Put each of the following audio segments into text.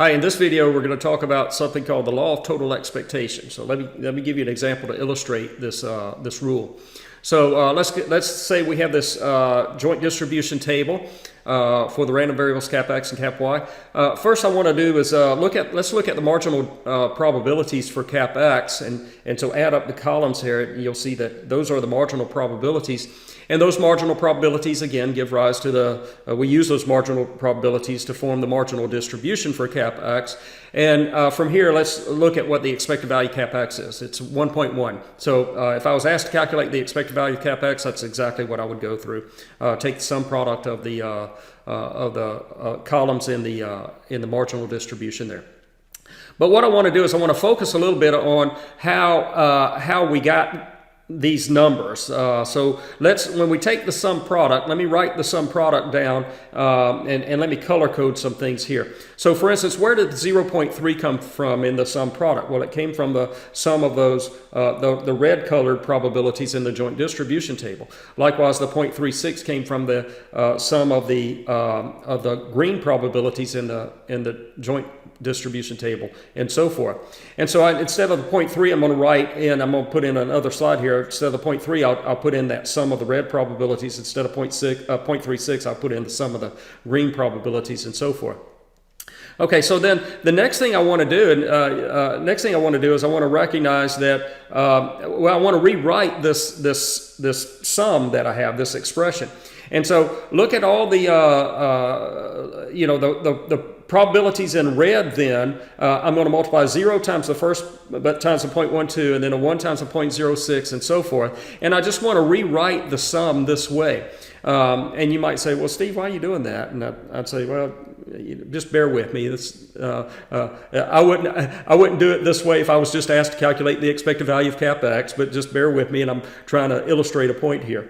Hi, in this video we're going to talk about something called the Law of Total Expectation. So let me give you an example to illustrate this this rule. So let's say we have this joint distribution table for the random variables cap x and cap y. First I want to do is let's look at the marginal probabilities for cap x, and so add up the columns here, and you'll see that those are the marginal probabilities. And those marginal probabilities, again, give rise to we use those marginal probabilities to form the marginal distribution for cap x. And from here, let's look at what the expected value cap x is. It's 1.1. So if I was asked to calculate the expected value of cap x, that's exactly what I would go through. Take the sum product of the columns in the marginal distribution there. But what I want to do is I want to focus a little bit on how we got these numbers. So when we take the sum product, let me write the sum product down and let me color code some things here. So for instance, where did the 0.3 come from in the sum product? Well, it came from the sum of those, the red colored probabilities in the joint distribution table. Likewise, the 0.36 came from the sum of the green probabilities in the joint distribution table, and so forth. And so instead of the 0.3, I'm going to put in another slide here. Instead of the 0.3, I'll put in that sum of the red probabilities. Instead of 0.36, I'll put in the sum of the green probabilities, and so forth. Okay, so then the next thing I want to do, is I want to recognize that, I want to rewrite this sum that I have, this expression. And so look at all the probabilities in red. Then I'm going to multiply 0 times the first, times the 0.12, and then a 1 times the 0.06, and so forth. And I just want to rewrite the sum this way. And you might say, well, Steve, why are you doing that? And I'd say, well, just bear with me. I wouldn't do it this way if I was just asked to calculate the expected value of cap x, but just bear with me, and I'm trying to illustrate a point here.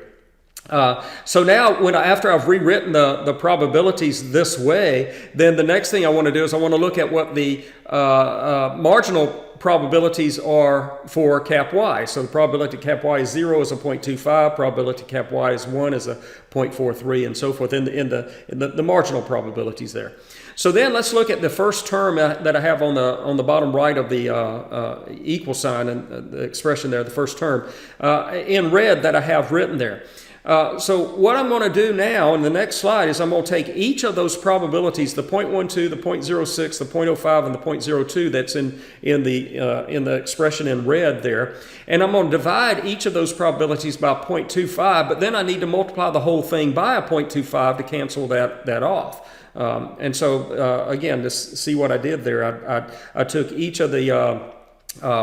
So now, after I've rewritten the probabilities this way, then the next thing I want to do is I want to look at what the marginal probabilities are for cap y. So the probability cap y is 0 is a 0.25, probability cap y is 1 is a 0.43, and so forth in the marginal probabilities there. So then let's look at the first term that I have on the bottom right of the equal sign, and the expression there, the first term, in red that I have written there. So what I'm going to do now in the next slide is I'm going to take each of those probabilities, the 0.12, the 0.06, the 0.05, and the 0.02 that's in the expression in red there, and I'm going to divide each of those probabilities by 0.25, but then I need to multiply the whole thing by a 0.25 to cancel that off. And so again, to see what I did there, I took each of the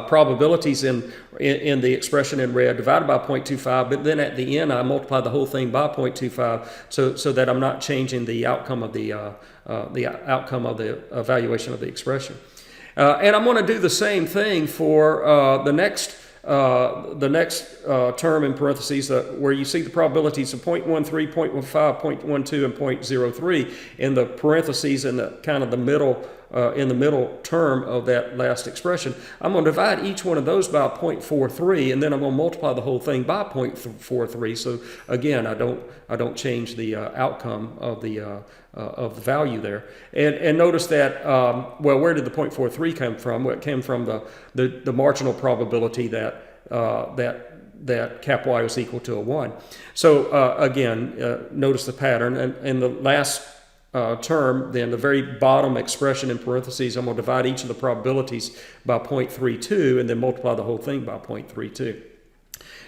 probabilities in the expression in red, divided by 0.25, but then at the end I multiply the whole thing by 0.25, so that I'm not changing the outcome of the evaluation of the expression. And I'm going to do the same thing for the next term in parentheses, where you see the probabilities of 0.13, 0.15, 0.12, and 0.03 in the parentheses in the kind of the middle term of that last expression. I'm going to divide each one of those by 0.43, and then I'm going to multiply the whole thing by 0.43. So again, I don't change the outcome of the value there. And notice that, where did the 0.43 come from? Well, it came from the marginal probability that cap y was equal to a 1. So again, notice the pattern. And in the last term, then the very bottom expression in parentheses, I'm going to divide each of the probabilities by 0.32 and then multiply the whole thing by 0.32.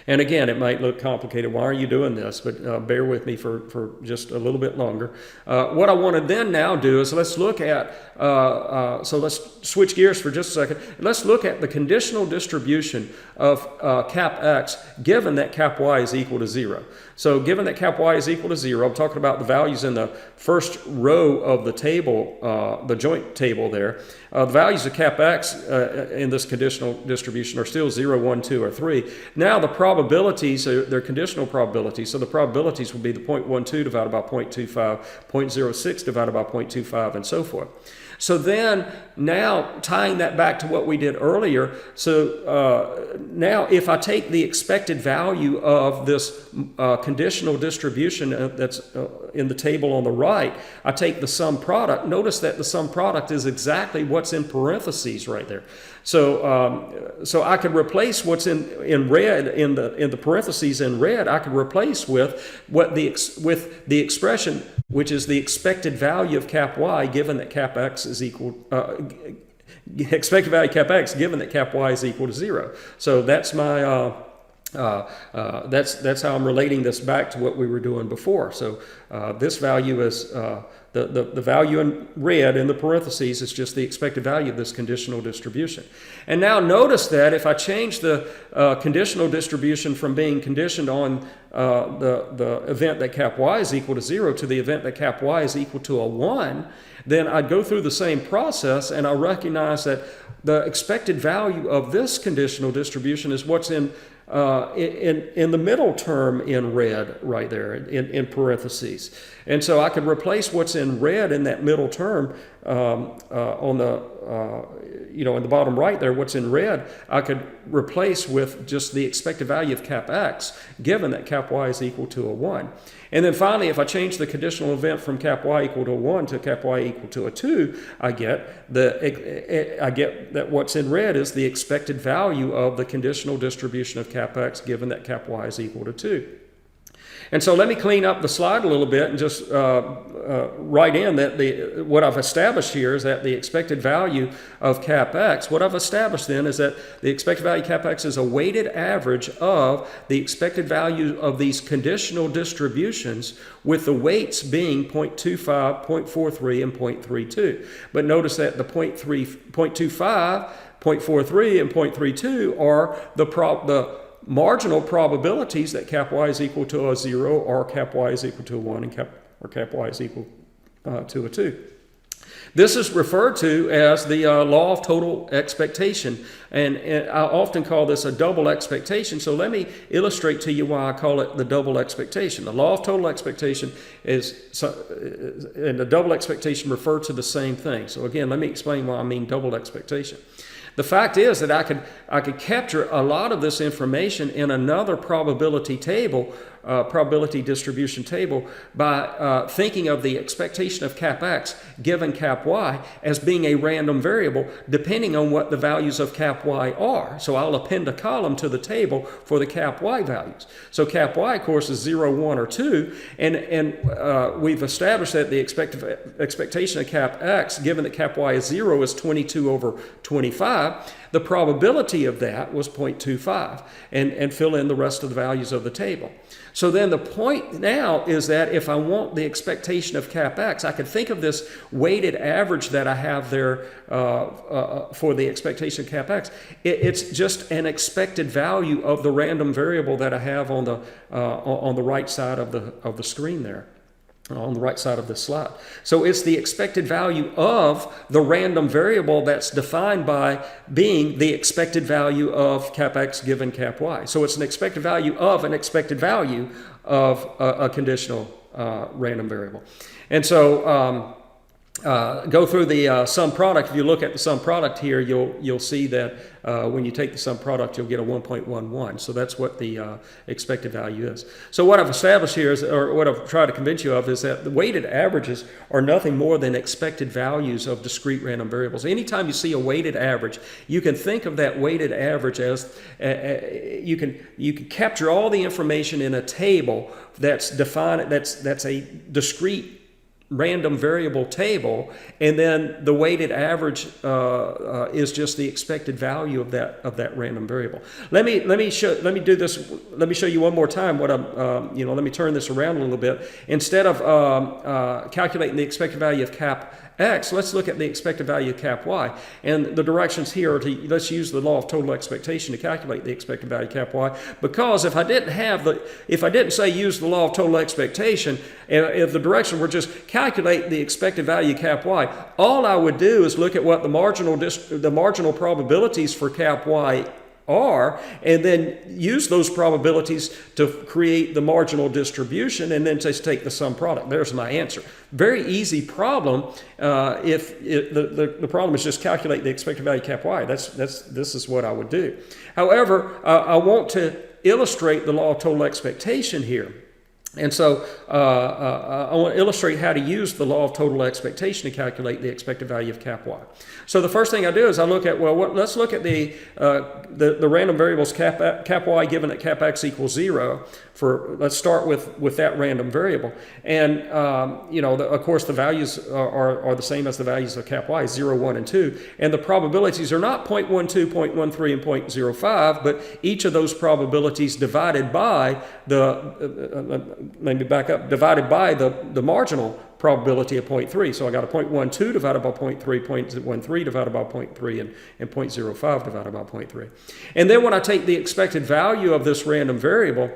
And again, it might look complicated. Why are you doing this? But bear with me for just a little bit longer. What I want to then now do is let's look at, so let's switch gears for just a second. Let's look at the conditional distribution of cap x given that cap y is equal to 0. So given that cap y is equal to 0, I'm talking about the values in the first row of the table, the joint table there. The values of cap x in this conditional distribution are still 0, 1, 2, or 3. Now the probabilities, they're conditional probabilities, so the probabilities will be the 0.12 divided by 0.25, 0.06 divided by 0.25, and so forth. So then, now tying that back to what we did earlier, so now if I take the expected value of this conditional distribution that's in the table on the right, I take the sum product. Notice that the sum product is exactly what's in parentheses right there. So I could replace what's in red in the parentheses in red. I could replace with with the expression, which is the expected value of cap y given that cap x is equal. Expected value cap x given that cap y is equal to 0. So that's my that's how I'm relating this back to what we were doing before. So this value is the value in red in the parentheses is just the expected value of this conditional distribution. And now notice that if I change the conditional distribution from being conditioned on the event that cap y is equal to 0 to the event that cap y is equal to a 1, then I'd go through the same process, and I recognize that the expected value of this conditional distribution is what's in the middle term in red right there in parentheses. And so I could replace what's in red in that middle term on the in the bottom right there, what's in red, I could replace with just the expected value of cap x given that cap y is equal to a 1. And then finally, if I change the conditional event from cap y equal to a 1 to cap y equal to a 2, I get that what's in red is the expected value of the conditional distribution of cap x given that cap y is equal to 2. And so let me clean up the slide a little bit and just write in that what I've established here is that the expected value of cap x, what I've established then is that the expected value of cap x is a weighted average of the expected value of these conditional distributions with the weights being 0.25, 0.43, and 0.32. But notice that the 0.25, 0.43, and 0.32 are the marginal probabilities that cap y is equal to a 0 or cap y is equal to a 1 and cap y is equal to a 2. This is referred to as the law of total expectation, and I often call this a double expectation. So let me illustrate to you why I call it the double expectation. The law of total expectation and the double expectation refer to the same thing. So again, let me explain why I mean double expectation. The fact is that I could capture a lot of this information in another probability table, probability distribution table, by thinking of the expectation of cap x given cap y as being a random variable depending on what the values of cap y are. So I'll append a column to the table for the cap y values. So cap y, of course, is 0, 1, or 2, and we've established that the expectation of cap x given that cap y is 0 is 22 over 25. The probability of that was 0.25, and fill in the rest of the values of the table. So then the point now is that if I want the expectation of cap x, I could think of this weighted average that I have there for the expectation of cap x. It's just an expected value of the random variable that I have on the right side of the screen there, on the right side of this slide. So it's the expected value of the random variable that's defined by being the expected value of cap x given cap y. So it's an expected value of an expected value of a conditional random variable. And so go through the sum product. If you look at the sum product here, you'll see that when you take the sum product, you'll get a 1.11. So that's what the expected value is. So what I've established here is, or what I've tried to convince you of, is that the weighted averages are nothing more than expected values of discrete random variables. Anytime you see a weighted average, you can think of that weighted average as you can capture all the information in a table that's defined. That's a discrete random variable table, and then the weighted average is just the expected value of that random variable. Let me show you one more time what I'm let me turn this around a little bit. Instead of calculating the expected value of cap x, let's look at the expected value of cap y. And the directions here are let's use the law of total expectation to calculate the expected value of cap y, because if I didn't say use the law of total expectation, if the direction were just calculate the expected value of cap y, all I would do is look at what the marginal probabilities for cap y are, and then use those probabilities to create the marginal distribution, and then just take the sum product. There's my answer. Very easy problem. The problem is just calculate the expected value cap y. This is what I would do. However, I want to illustrate the law of total expectation here. And so I want to illustrate how to use the law of total expectation to calculate the expected value of cap y. So the first thing I do is I look at, let's look at the random variables cap y given that cap x equals 0. Let's start with that random variable. And, of course, the values are the same as the values of cap y, 0, 1, and 2. And the probabilities are not 0.12, 0.13, and 0.05, but each of those probabilities divided by divided by the marginal probability of 0.3. So I got a 0.12 divided by 0.3, 0.13 divided by 0.3, and 0.05 divided by 0.3. And then when I take the expected value of this random variable,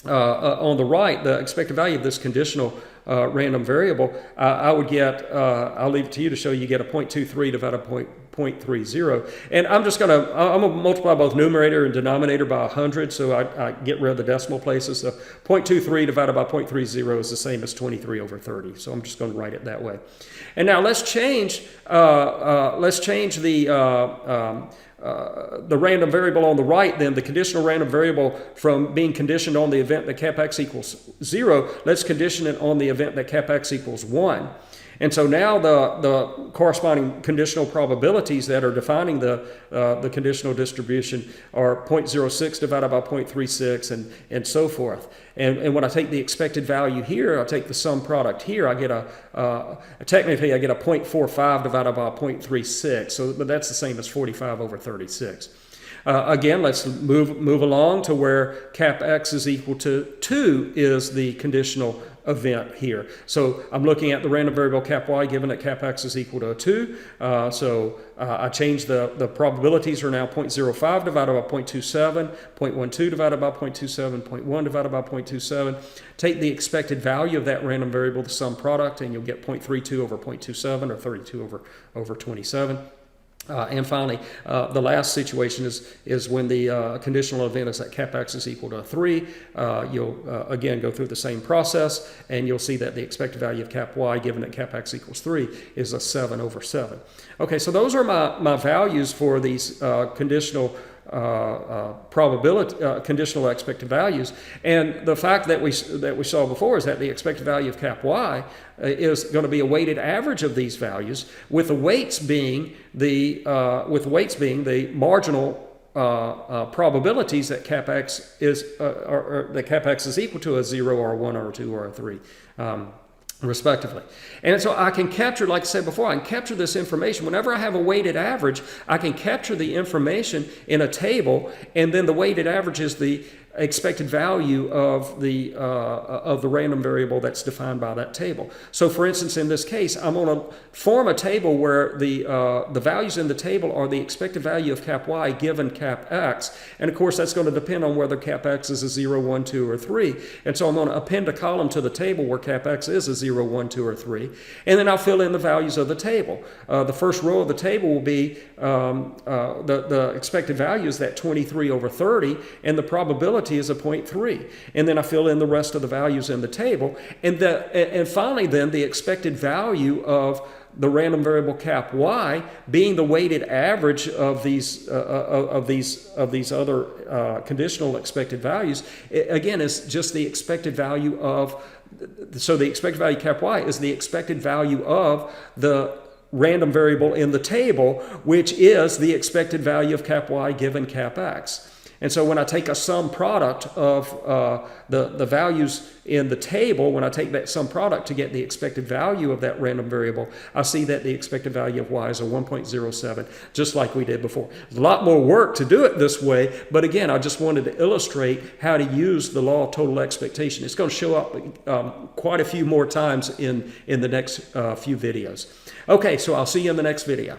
on the right, the expected value of this conditional random variable, I would get, I'll leave it to you to show you get a 0.23 divided by 0.30. And I'm going to multiply both numerator and denominator by 100, so I get rid of the decimal places. So 0.23 divided by 0.30 is the same as 23 over 30. So I'm just going to write it that way. And now let's change the random variable on the right, then the conditional random variable, from being conditioned on the event that cap x equals 0, let's condition it on the event that cap x equals 1. And so now the corresponding conditional probabilities that are defining the conditional distribution are 0.06 divided by 0.36 and so forth. And when I take the expected value here, I take the sum product here, I get technically I get a 0.45 divided by 0.36. But that's the same as 45 over 36. Again, let's move along to where cap x is equal to 2 is the conditional event here. So I'm looking at the random variable cap y given that cap x is equal to 2. I change the probabilities are now 0.05 divided by 0.27, 0.12 divided by 0.27, 0.1 divided by 0.27. Take the expected value of that random variable, the sum product, and you'll get 0.32 over 0.27 or 32 over 27. And finally, the last situation is when the conditional event is that cap x is equal to 3. You'll again go through the same process, and you'll see that the expected value of cap y given that cap x equals 3 is a 7 over 7. Okay, so those are my values for these conditional conditional expected values. And the fact that we saw before is that the expected value of cap y is going to be a weighted average of these values, with the weights being the marginal probabilities that cap x is that cap x is equal to a 0 or a 1 or a 2 or a 3. Respectively. And so I can capture, like I said before, I can capture this information. Whenever I have a weighted average, I can capture the information in a table, and then the weighted average is the expected value of the random variable that's defined by that table. So for instance, in this case, I'm going to form a table where the values in the table are the expected value of cap y given cap x. And of course, that's going to depend on whether cap x is a 0, 1, 2, or 3. And so I'm going to append a column to the table where cap x is a 0, 1, 2, or 3. And then I'll fill in the values of the table. The first row of the table will be the expected value is that 23 over 30, and the probability is a 0.3. And then I fill in the rest of the values in the table. And finally then the expected value of the random variable cap y being the weighted average of these other conditional expected values, again, is just the expected value of, so the expected value cap y is the expected value of the random variable in the table, which is the expected value of cap y given cap x. And so when I take a sum product of the values in the table, when I take that sum product to get the expected value of that random variable, I see that the expected value of y is a 1.07, just like we did before. There's a lot more work to do it this way, but again, I just wanted to illustrate how to use the law of total expectation. It's going to show up quite a few more times in the next few videos. Okay, so I'll see you in the next video.